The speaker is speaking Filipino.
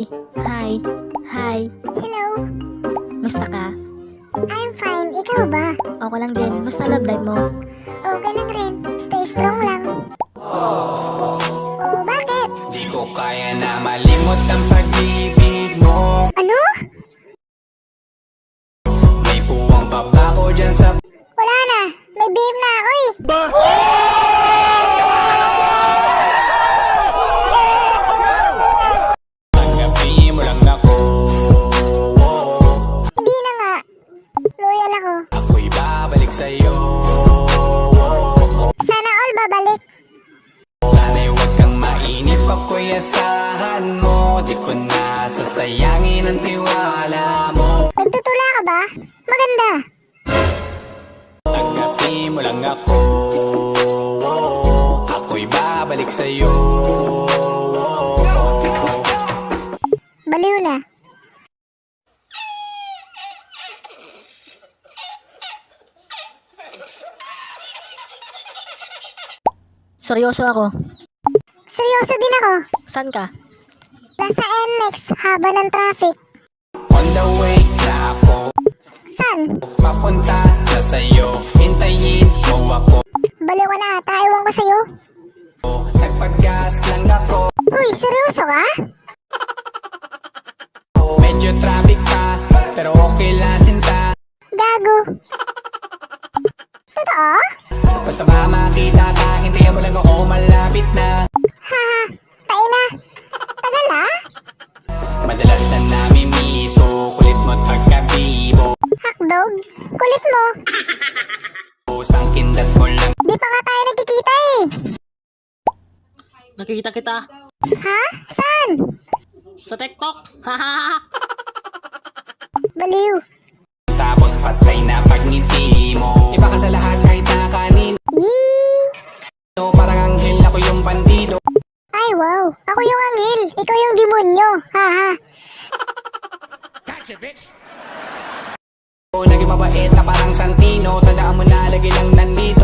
Hi. Hi. Hello, Musta ka? I'm fine. Ikaw ba? Ako lang din. Musta love life mo? Okay lang rin. Stay strong lang. Oh, bakit? Di ko kaya na malimot ang pag-ibig mo. Ano? May puwang pa ba ko dyan sa Wala na. May babe na ako eh. paggabi mo lang ako. Hindi na nga. Loyal ako. Ako'y babalik sa'yo. Sana all babalik. Sana'y huwag kang mainip, ako'y asahan mo. Di ko na sasayangin ang tiwala mo. Nagtutula ka ba? Maganda. Paggabi mo lang ako. Ako'y babalik sa'yo. Baliw na. Seryoso ako. Seryoso din ako. San ka? Nasa NX haba ng traffic. On the way na ako. San? Papunta na sa'yo. Hintayin mo ako. Baliw ka na ata. Ewan ko sa'yo. Nagpaggas lang ako. Uy, seryoso ka? Medyo traffic pa, pero okay lang sinta. Gago. Totoo? Basta ba makita ka, hintayin mo lang ako, malapit na. Haha. Tayo na. Tagal ah. Madalas na namimiso, kulit mo't pagkabibo. Hakdog. Kulit mo. Pusang kindat mo lang. Di pa nga tayo nagkikita eh. Nakikita kita Ha? Saan? sa TikTok. Hahaha. Baliw. Tapos patay na pagngiti mo. Iba ka sa lahat kahit na kanino. Yee! Parang anghel, ako yung bandido. Ay wow. Ako yung anghel. Ikaw yung demonyo. Haha. Naging mabait na parang Santino. Tandaan mo na lagi lang nandito.